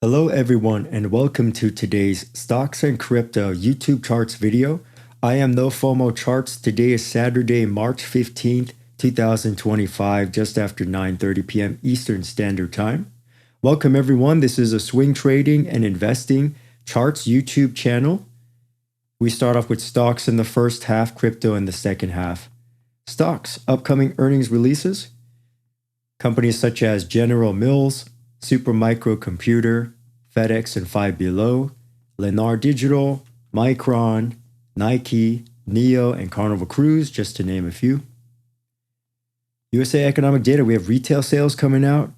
Hello everyone and welcome to today's Stocks and Crypto YouTube Charts video. I am No FOMO Charts. Today is Saturday, March 15th, 2025, just after 9:30 p.m. Eastern Standard Time. Welcome everyone. This is a swing trading and investing charts YouTube channel. We start off with stocks in the first half, crypto in the second half. Stocks, upcoming earnings releases. Companies such as General Mills, Supermicro Computer, FedEx and Five Below, Lennar Digital, Micron, Nike, NEO, and Carnival Cruise, just to name a few. USA economic data, we have retail sales coming out,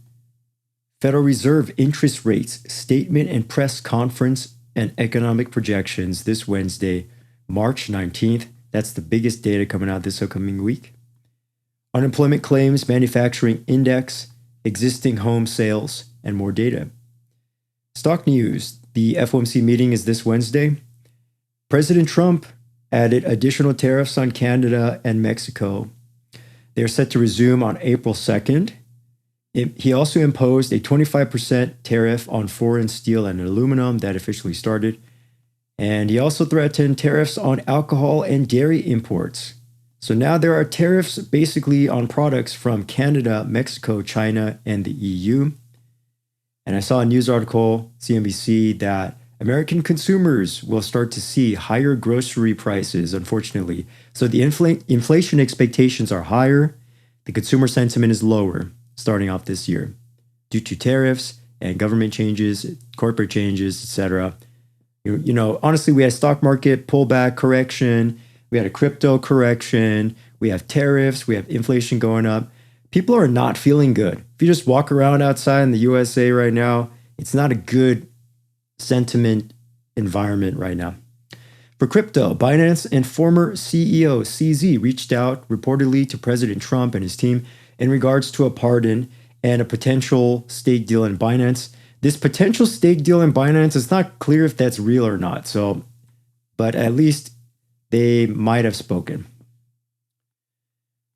Federal Reserve interest rates, statement and press conference, and economic projections this Wednesday, March 19th. That's the biggest data coming out this upcoming week. Unemployment claims, manufacturing index, existing home sales, and more data. Stock news. The FOMC meeting is this Wednesday. President Trump added additional tariffs on Canada and Mexico. They are set to resume on April 2nd. He also imposed a 25% tariff on foreign steel and aluminum that officially started. And he also threatened tariffs on alcohol and dairy imports. So now there are tariffs basically on products from Canada, Mexico, China, and the EU. And I saw a news article, CNBC, that American consumers will start to see higher grocery prices, unfortunately. So the inflation expectations are higher. The consumer sentiment is lower starting off this year due to tariffs and government changes, corporate changes, etc. You know, honestly, we had stock market pullback correction. We had a crypto correction. We have tariffs. We have inflation going up. People are not feeling good. If you just walk around outside in the USA right now, it's not a good sentiment environment right now. For crypto, Binance and former CEO CZ reached out reportedly to President Trump and his team in regards to a pardon and a potential stake deal in Binance. This potential stake deal in Binance, it's not clear if that's real or not. But at least they might have spoken.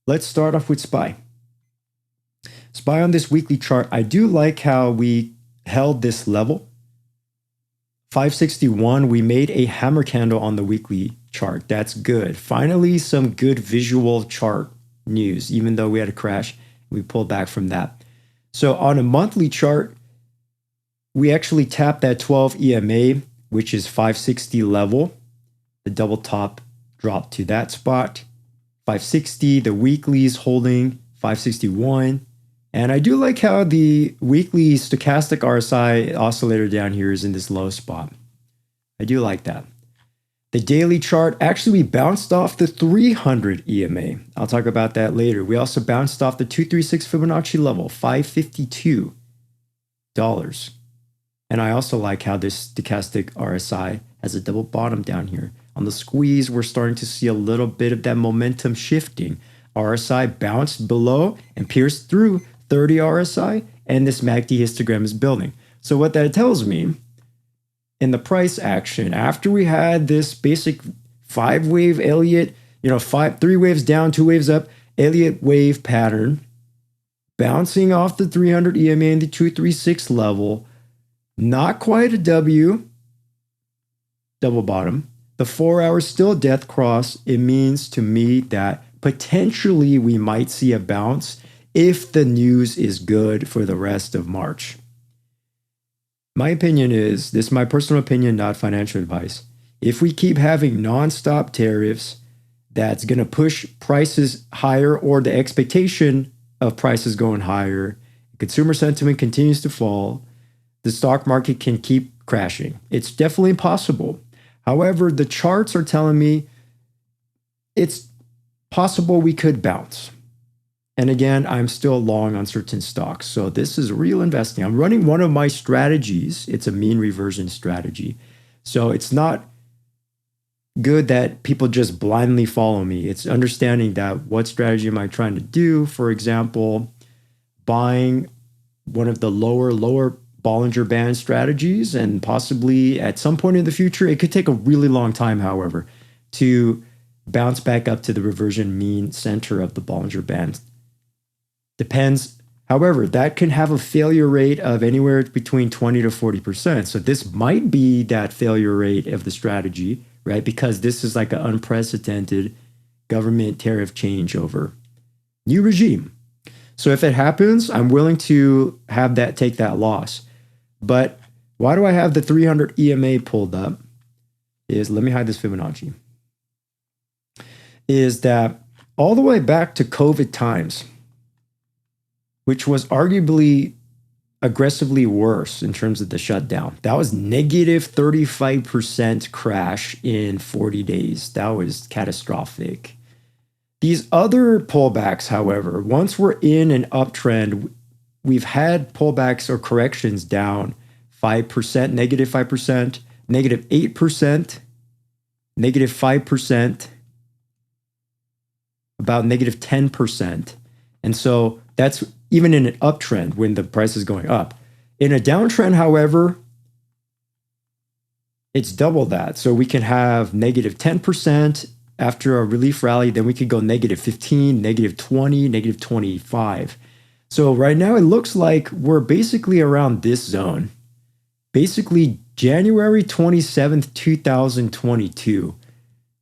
Let's start off with SPY. SPY on this weekly chart, I do like how we held this level. 561, we made a hammer candle on the weekly chart. That's good. Finally, some good visual chart news, even though we had a crash. We pulled back from that. So on a monthly chart, we actually tapped that 12 EMA, which is 560 level. The double top dropped to that spot. 560, the weekly is holding 561. And I do like how the weekly stochastic RSI oscillator down here is in this low spot. I do like that. The daily chart, actually we bounced off the 300 EMA. I'll talk about that later. We also bounced off the 236 Fibonacci level, $552. And I also like how this stochastic RSI has a double bottom down here. On the squeeze, we're starting to see a little bit of that momentum shifting. RSI bounced below and pierced through 30 RSI, and this MACD histogram is building. So what that tells me, in the price action, after we had this basic 5-wave Elliott, three waves down, 2 waves up, Elliott wave pattern, bouncing off the 300 EMA and the 236 level, not quite a W, double bottom. The 4 hour still death cross. It means to me that potentially we might see a bounce if the news is good for the rest of March. My opinion is, this is my personal opinion, not financial advice. If we keep having nonstop tariffs, that's going to push prices higher, or the expectation of prices going higher, consumer sentiment continues to fall, the stock market can keep crashing. It's definitely possible. However, the charts are telling me it's possible we could bounce. And again, I'm still long on certain stocks. So this is real investing. I'm running one of my strategies. It's a mean reversion strategy. So it's not good that people just blindly follow me. It's understanding that what strategy am I trying to do? For example, buying one of the lower Bollinger Band strategies, and possibly at some point in the future, it could take a really long time, however, to bounce back up to the reversion mean center of the Bollinger Band. Depends However, that can have a failure rate of anywhere between 20 to 40%. So this might be that failure rate of the strategy, right? Because this is like an unprecedented government tariff changeover. New regime. So if it happens, I'm willing to have that take that loss. But why do I have the 300 EMA pulled up? Let me hide this Fibonacci. Is that all the way back to COVID times, which was arguably aggressively worse in terms of the shutdown. That was negative 35% crash in 40 days. That was catastrophic. These other pullbacks, however, once we're in an uptrend, we've had pullbacks or corrections down 5%, negative 5%, negative 8%, negative 5%, about negative 10%. And so that's even in an uptrend when the price is going up. In a downtrend, however, it's double that. So we can have negative 10% after a relief rally, then we could go negative 15, negative 20, negative 25. So right now it looks like we're basically around this zone. Basically January 27th, 2022,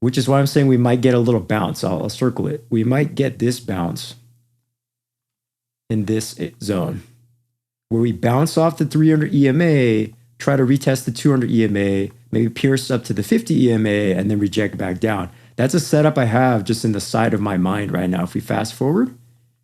which is why I'm saying we might get a little bounce. I'll circle it. We might get this bounce in this zone where we bounce off the 300 EMA, try to retest the 200 EMA, maybe pierce up to the 50 EMA and then reject back down. That's a setup I have just in the side of my mind right now. If we fast forward,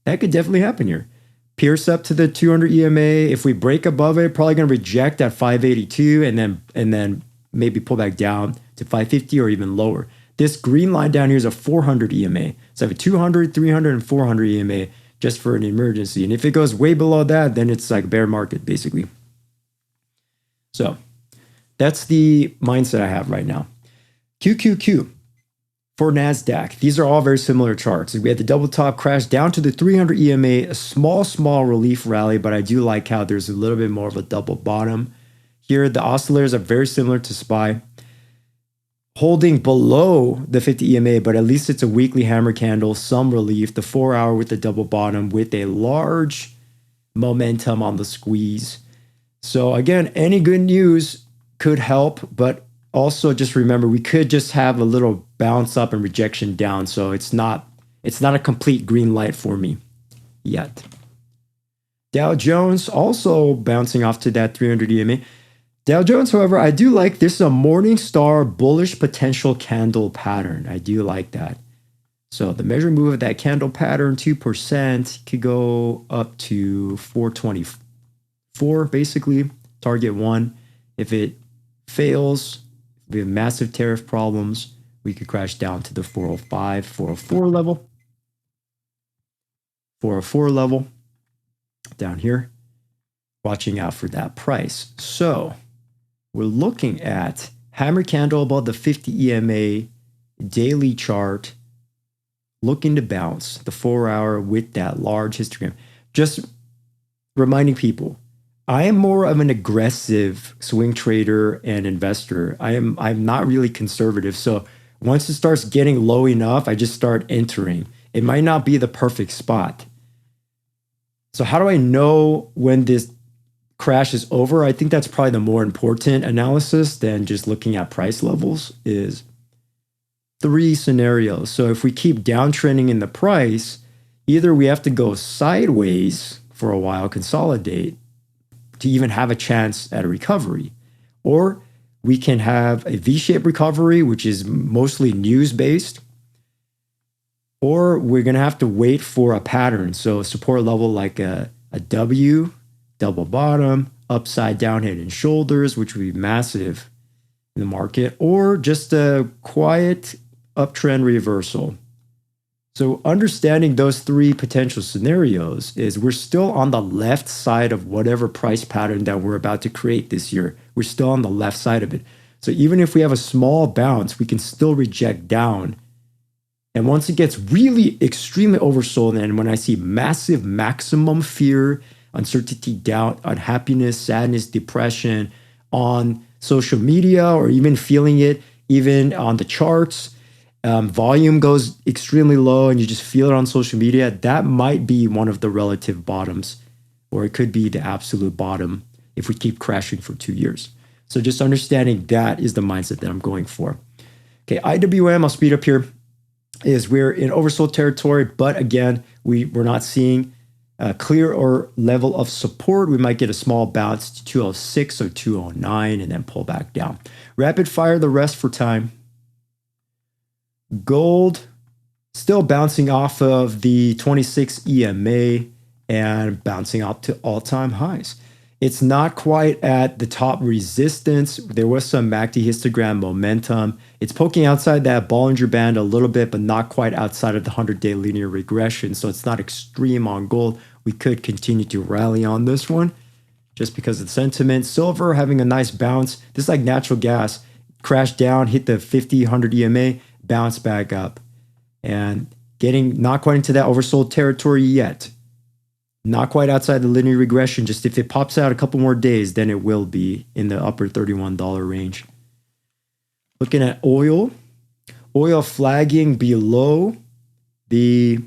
that could definitely happen here. Pierce up to the 200 EMA. If we break above it, probably going to reject at 582 and then maybe pull back down to 550 or even lower. This green line down here is a 400 EMA. So I have a 200, 300, and 400 EMA just for an emergency. And if it goes way below that, then it's like bear market, basically. So that's the mindset I have right now. QQQ for Nasdaq. These are all very similar charts. We had the double top crash down to the 300 EMA, a small relief rally, but I do like how there's a little bit more of a double bottom. Here, the oscillators are very similar to SPY, holding below the 50 EMA, but at least it's a weekly hammer candle, some relief, the 4 hour with the double bottom with a large momentum on the squeeze. So again, any good news could help, but also just remember we could just have a little bounce up and rejection down. So it's not a complete green light for me yet. Dow Jones also bouncing off to that 300 EMA. Dow Jones, however, I do like this is a Morningstar bullish potential candle pattern. I do like that. So the measure move of that candle pattern, 2%, could go up to 424, basically, target 1. If it fails, we have massive tariff problems, we could crash down to the 405, 404 level. 404 level down here. Watching out for that price. So we're looking at hammer candle above the 50 EMA daily chart, looking to bounce the 4 hour with that large histogram. Just reminding people, I am more of an aggressive swing trader and investor. I'm not really conservative. So once it starts getting low enough, I just start entering. It might not be the perfect spot. So how do I know when this crash is over? I think that's probably the more important analysis than just looking at price levels is 3 scenarios. So if we keep downtrending in the price, either we have to go sideways for a while, consolidate to even have a chance at a recovery, or we can have a V-shaped recovery, which is mostly news-based, or we're going to have to wait for a pattern. So a support level like a W, double bottom, upside down head and shoulders, which would be massive in the market, or just a quiet uptrend reversal. So understanding those 3 potential scenarios is we're still on the left side of whatever price pattern that we're about to create this year. We're still on the left side of it. So even if we have a small bounce, we can still reject down. And once it gets really extremely oversold, and when I see massive maximum fear, uncertainty, doubt, unhappiness, sadness, depression on social media, or even feeling it even on the charts, volume goes extremely low and you just feel it on social media, that might be one of the relative bottoms or it could be the absolute bottom if we keep crashing for 2 years. So just understanding that is the mindset that I'm going for. Okay, IWM, I'll speed up here, is we're in oversold territory, but again, we're not seeing a clear or level of support. We might get a small bounce to 206 or 209 and then pull back down. Rapid fire the rest for time. Gold still bouncing off of the 26 EMA and bouncing up to all-time highs. It's not quite at the top resistance. There was some MACD histogram momentum. It's poking outside that Bollinger Band a little bit, but not quite outside of the 100-day linear regression. So it's not extreme on gold. We could continue to rally on this one just because of the sentiment. Silver having a nice bounce. This is like natural gas. Crashed down, hit the 50, 100 EMA, bounce back up. And getting not quite into that oversold territory yet. Not quite outside the linear regression. Just if it pops out a couple more days, then it will be in the upper $31 range. Looking at oil. Oil flagging below the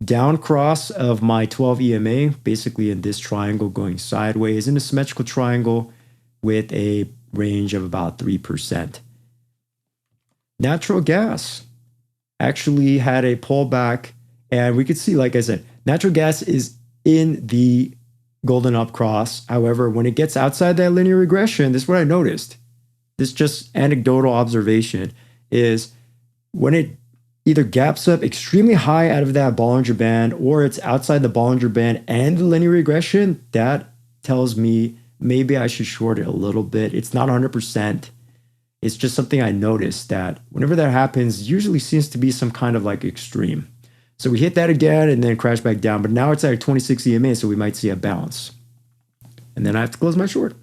down cross of my 12 EMA, basically in this triangle going sideways in a symmetrical triangle with a range of about 3%. Natural gas actually had a pullback, and we could see, like I said, natural gas is in the golden up cross. However, when it gets outside that linear regression, this is what I noticed. This just anecdotal observation is when it either gaps up extremely high out of that Bollinger Band or it's outside the Bollinger Band and the linear regression, that tells me maybe I should short it a little bit. It's not 100%. It's just something I noticed that whenever that happens, usually seems to be some kind of like extreme. So we hit that again and then crash back down. But now it's at 26 EMA, so we might see a bounce. And then I have to close my short.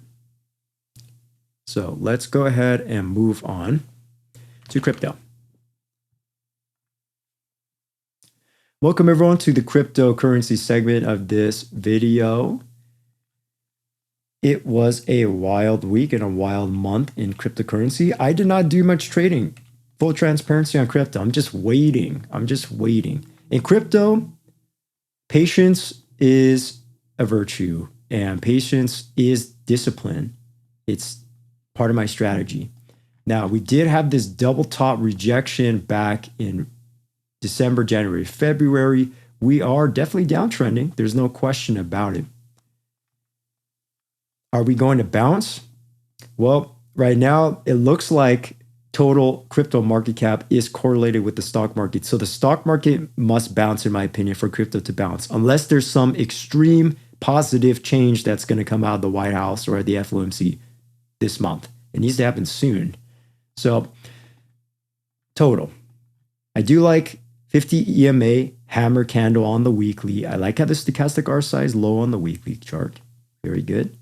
So let's go ahead and move on to crypto. Welcome everyone to the cryptocurrency segment of this video. It was a wild week and a wild month in cryptocurrency. I did not do much trading. Full transparency on crypto. I'm just waiting. In crypto, patience is a virtue and patience is discipline. It's part of my strategy. Now, we did have this double top rejection back in December, January, February. We are definitely downtrending. There's no question about it. Are we going to bounce? Well, right now, it looks like total crypto market cap is correlated with the stock market. So the stock market must bounce, in my opinion, for crypto to bounce, unless there's some extreme positive change that's going to come out of the White House or the FOMC this month. It needs to happen soon. So total. I do like 50 EMA hammer candle on the weekly. I like how the stochastic R size low on the weekly chart. Very good.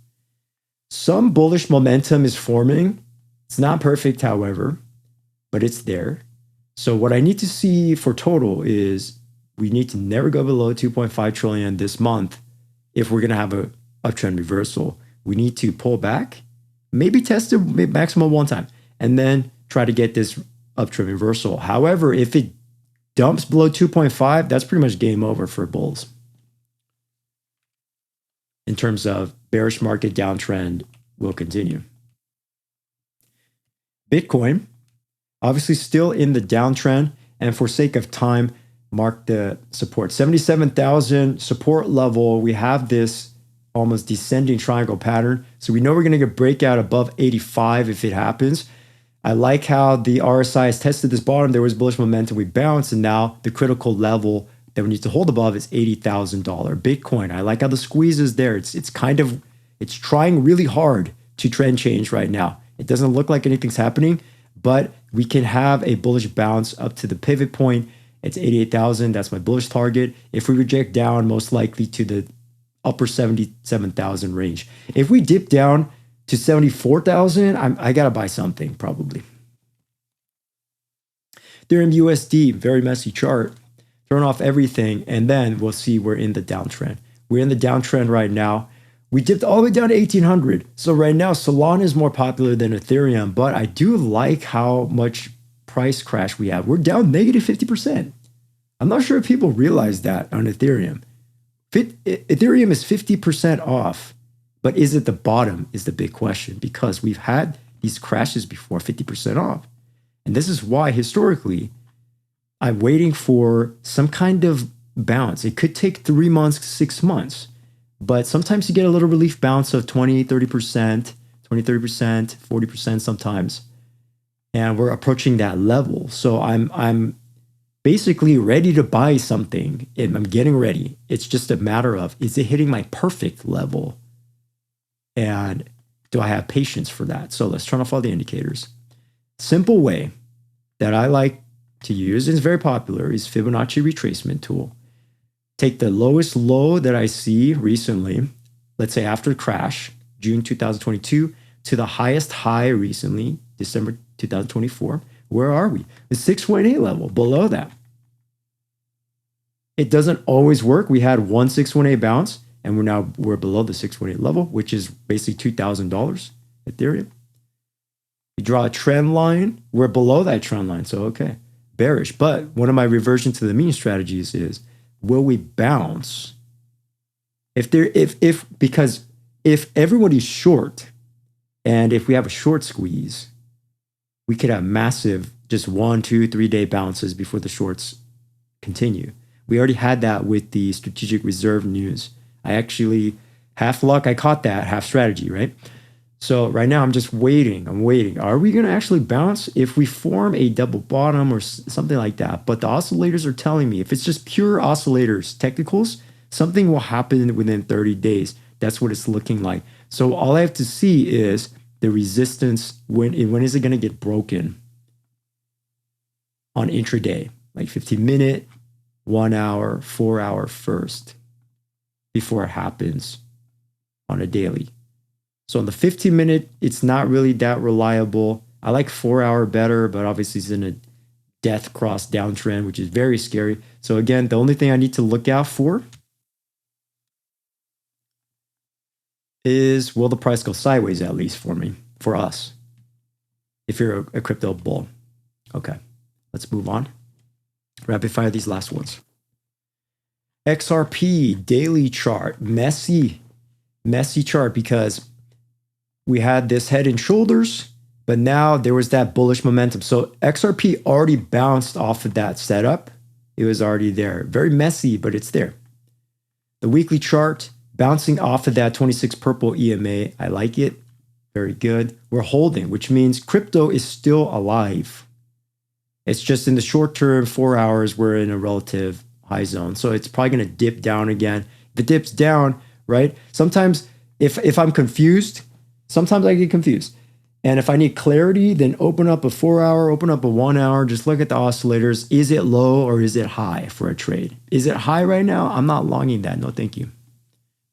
Some bullish momentum is forming. It's not perfect, however, but it's there. So what I need to see for total is we need to never go below 2.5 trillion this month if we're going to have a uptrend reversal. We need to pull back, maybe test it maximum one time, and then try to get this uptrend reversal. However, if it dumps below 2.5, that's pretty much game over for bulls. In terms of bearish market downtrend will continue. Bitcoin, obviously still in the downtrend, and for sake of time, mark the support. 77,000 support level. We have this almost descending triangle pattern. So we know we're going to get breakout above 85 if it happens. I like how the RSI has tested this bottom. There was bullish momentum. We bounced, and now the critical level that we need to hold above is $80,000. Bitcoin, I like how the squeeze is there. It's trying really hard to trend change right now. It doesn't look like anything's happening, but we can have a bullish bounce up to the pivot point. It's 88,000. That's my bullish target. If we reject down, most likely to the upper 77,000 range. If we dip down to 74,000, I got to buy something probably. Ethereum USD, very messy chart. Turn off everything, and then we'll see we're in the downtrend. We're in the downtrend right now. We dipped all the way down to 1,800. So right now, Solana is more popular than Ethereum, but I do like how much price crash we have. We're down negative 50%. I'm not sure if people realize that on Ethereum. Ethereum is 50% off, but is it the bottom is the big question, because we've had these crashes before, 50% off. And this is why historically I'm waiting for some kind of bounce. It could take 3 months, 6 months, but sometimes you get a little relief bounce of 20, 30%, 20, 30%, 40% sometimes. And we're approaching that level. So I'm basically ready to buy something, and I'm getting ready. It's just a matter of, is it hitting my perfect level? And do I have patience for that? So let's turn off all the indicators. Simple way that I like to use, and it's very popular, is Fibonacci retracement tool. Take the lowest low that I see recently, let's say after the crash, June 2022, to the highest high recently, December 2024. Where are we? The 618 level, below that. It doesn't always work. We had one 618 bounce, and we're below the 618 level, which is basically $2,000 Ethereum. You draw a trend line, we're below that trend line. So, okay, bearish. But one of my reversion to the mean strategies is, will we bounce? Because if everybody's short, and if we have a short squeeze, we could have massive, just 1, 2, 3 day bounces before the shorts continue. We already had that with the strategic reserve news. I actually, half luck, I caught that, half strategy, right? So right now I'm just waiting. I'm waiting. Are we going to actually bounce? If we form a double bottom or something like that, but the oscillators are telling me, if it's just pure oscillators, technicals, something will happen within 30 days. That's what it's looking like. So all I have to see is the resistance. When is it going to get broken on intraday? Like 15-minute, 1 hour, 4 hour first, before it happens on a daily. So on the 15-minute, it's not really that reliable. I like 4 hour better, but obviously it's in a death cross downtrend, which is very scary. So again, the only thing I need to look out for is, will the price go sideways, at least for me, for us, if you're a crypto bull. Okay, let's move on. Rapid fire these last ones. XRP daily chart, messy chart, because we had this head and shoulders, but now there was that bullish momentum. So XRP already bounced off of that setup. It was already there. Very messy, but it's there. The weekly chart, bouncing off of that 26 purple EMA. I like it. Very good. We're holding, which means crypto is still alive. It's just in the short term, 4 hours, we're in a relative high zone. So it's probably going to dip down again. If it dips down, right? Sometimes if I'm confused, sometimes I get confused. And if I need clarity, then open up a 4 hour, open up a 1 hour, just look at the oscillators. Is it low or is it high for a trade? Is it high right now? I'm not longing that. No, thank you.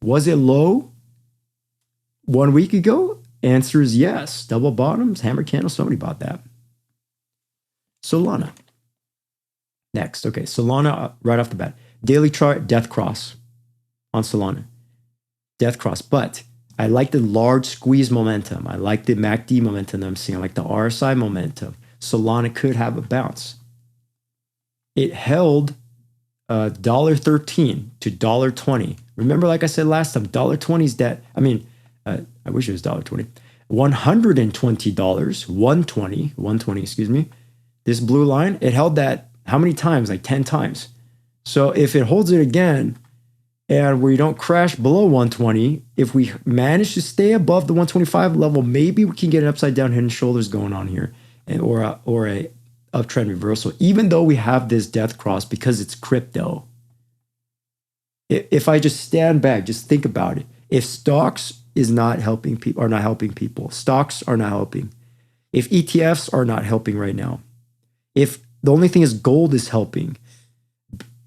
Was it low 1 week ago? Answer is yes. Double bottoms, hammer candles, somebody bought that. Solana. Next. Okay, Solana right off the bat. Daily chart, death cross on Solana. Death cross. But I like the large squeeze momentum. I like the MACD momentum that I'm seeing. I like the RSI momentum. Solana could have a bounce. It held $1.13 to $1.20. Remember, like I said last time, $1.20 is that. I mean, I wish it was $1.20. $120, 120, excuse me. This blue line, it held that how many times? Like 10 times. So if it holds it again, and we don't crash below 120, if we manage to stay above the 125 level, maybe we can get an upside down head and shoulders going on here, or a uptrend reversal, even though we have this death cross because it's crypto. If I just stand back, just think about it. If stocks is not helping people, stocks are not helping. If ETFs are not helping right now, if the only thing is gold is helping,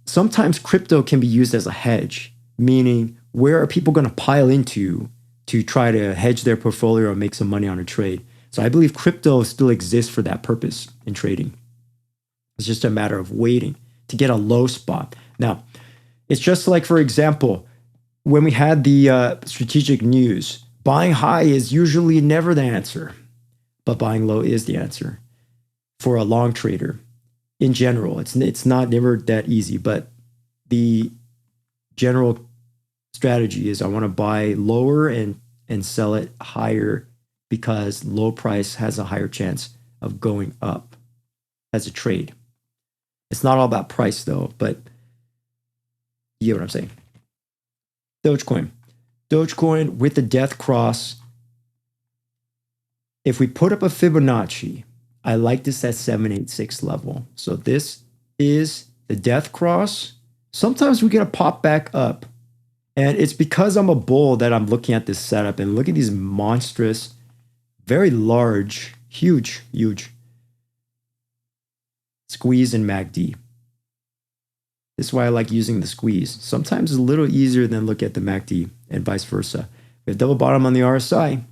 sometimes crypto can be used as a hedge, meaning where are people going to pile into to try to hedge their portfolio or make some money on a trade? So I believe crypto still exists for that purpose in trading. It's just a matter of waiting to get a low spot. Now, it's just like, for example, when we had the strategic news, buying high is usually never the answer, but buying low is the answer for a long trader. In general, it's not never that easy, but the general strategy is I want to buy lower and sell it higher because low price has a higher chance of going up as a trade. It's not all about price though, but you get what I'm saying. Dogecoin with the death cross. If we put up a Fibonacci, I like this at 786 level. So this is the death cross. Sometimes we get a pop back up. And it's because I'm a bull that I'm looking at this setup and look at these monstrous, very large, huge squeeze in MACD. This is why I like using the squeeze. Sometimes it's a little easier than look at the MACD and vice versa. We have double bottom on the RSI.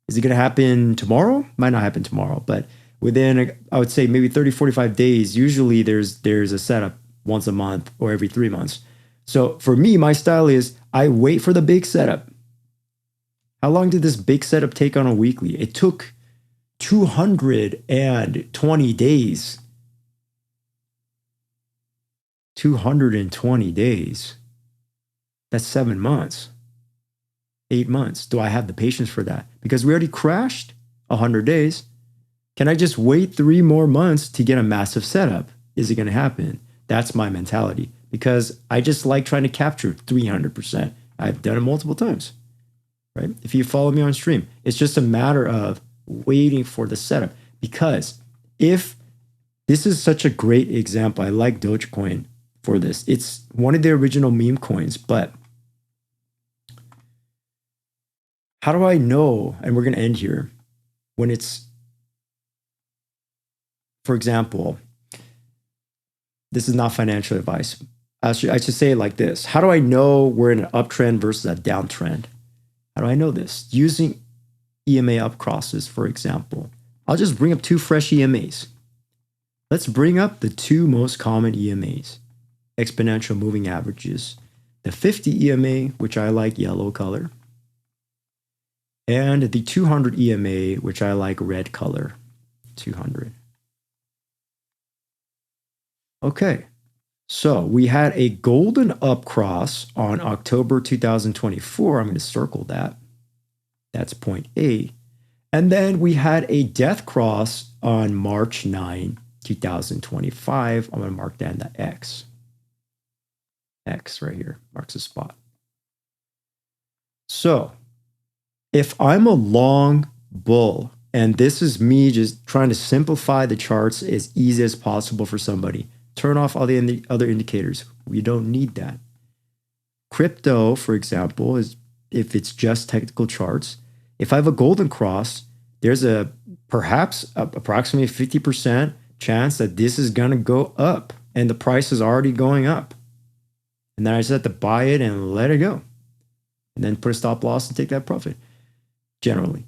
Is it going to happen tomorrow? Might not happen tomorrow, but within, I would say maybe 30, 45 days, usually there's a setup once a month or every 3 months. So for me, my style is I wait for the big setup. How long did this big setup take on a weekly? It took 220 days. 220 days. That's 7 months. 8 months. Do I have the patience for that? Because we already crashed 100 days. Can I just wait 3 more months to get a massive setup? Is it going to happen? That's my mentality. Because I just like trying to capture 300%. I've done it multiple times, right? If you follow me on stream, it's just a matter of waiting for the setup. Because if this is such a great example, I like Dogecoin for this. It's one of the original meme coins, but how do I know, and we're going to end here, when it's, for example, this is not financial advice. I should say it like this. How do I know we're in an uptrend versus a downtrend? How do I know this? Using EMA up crosses, for example. I'll just bring up 2 fresh EMAs. Let's bring up the 2 most common EMAs. Exponential moving averages. The 50 EMA, which I like yellow color. And the 200 EMA, which I like red color. 200. Okay. So we had a golden up cross on October 2024. I'm going to circle that. That's point A. And then we had a death cross on March 9, 2025. I'm going to mark that in the X. X right here marks a spot. So if I'm a long bull, and this is me just trying to simplify the charts as easy as possible for somebody, turn off all the other indicators. We don't need that. Crypto, for example, is if it's just technical charts. If I have a golden cross, there's a perhaps approximately 50% chance that this is going to go up and the price is already going up. And then I just have to buy it and let it go. And then put a stop loss and take that profit, generally.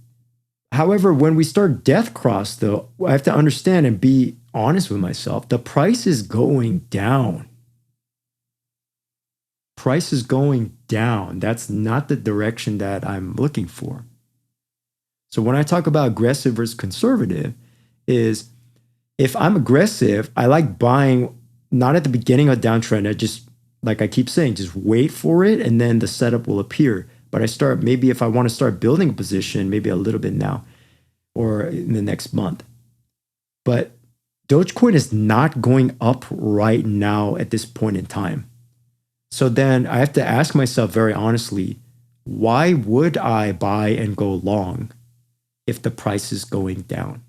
However, when we start death cross, though, I have to understand and be honest with myself. The price is going down. Price is going down. That's not the direction that I'm looking for. So when I talk about aggressive versus conservative, is if I'm aggressive, I like buying not at the beginning of a downtrend. I just, like I keep saying, just wait for it and then the setup will appear. But I start, maybe if I want to start building a position, maybe a little bit now or in the next month. But Dogecoin is not going up right now at this point in time. So then I have to ask myself very honestly, why would I buy and go long if the price is going down?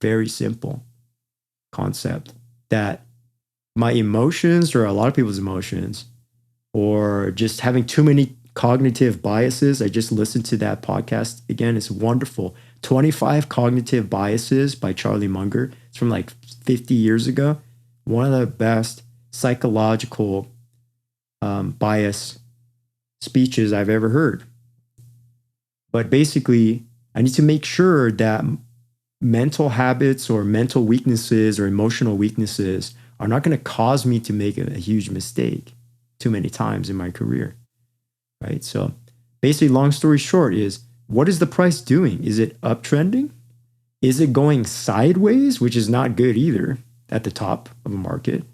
Very simple concept that my emotions, or a lot of people's emotions, or just having too many cognitive biases. I just listened to that podcast again. It's wonderful. 25 Cognitive Biases by Charlie Munger. It's from like 50 years ago. One of the best psychological bias speeches I've ever heard. But basically, I need to make sure that mental habits or mental weaknesses or emotional weaknesses are not going to cause me to make a huge mistake too many times in my career, right? So basically, long story short is, what is the price doing? Is it uptrending? Is it going sideways, which is not good either at the top of a market?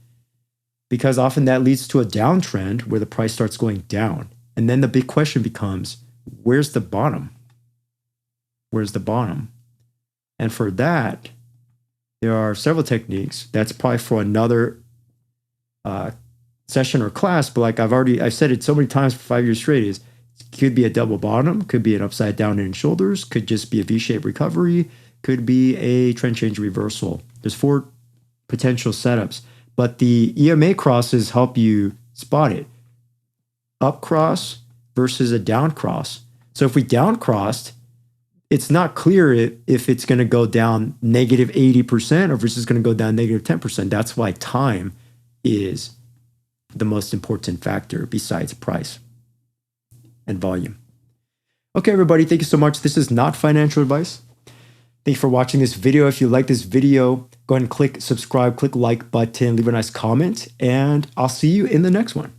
because often that leads to a downtrend where the price starts going down. And then the big question becomes, where's the bottom? Where's the bottom? And for that, there are several techniques. That's probably for another session or class, but like I've said it so many times for 5 years straight, is could be a double bottom, could be an upside down in shoulders, could just be a V-shaped recovery, could be a trend change reversal. There's 4 potential setups, but the EMA crosses help you spot it. Up cross versus a down cross. So if we down crossed, it's not clear if it's going to go down negative 80% or versus going to go down negative 10%. That's why time is the most important factor besides price and volume. Okay, everybody, thank you so much. This is not financial advice. Thank you for watching this video. If you like this video, go ahead and click subscribe, click like button, leave a nice comment, and I'll see you in the next one.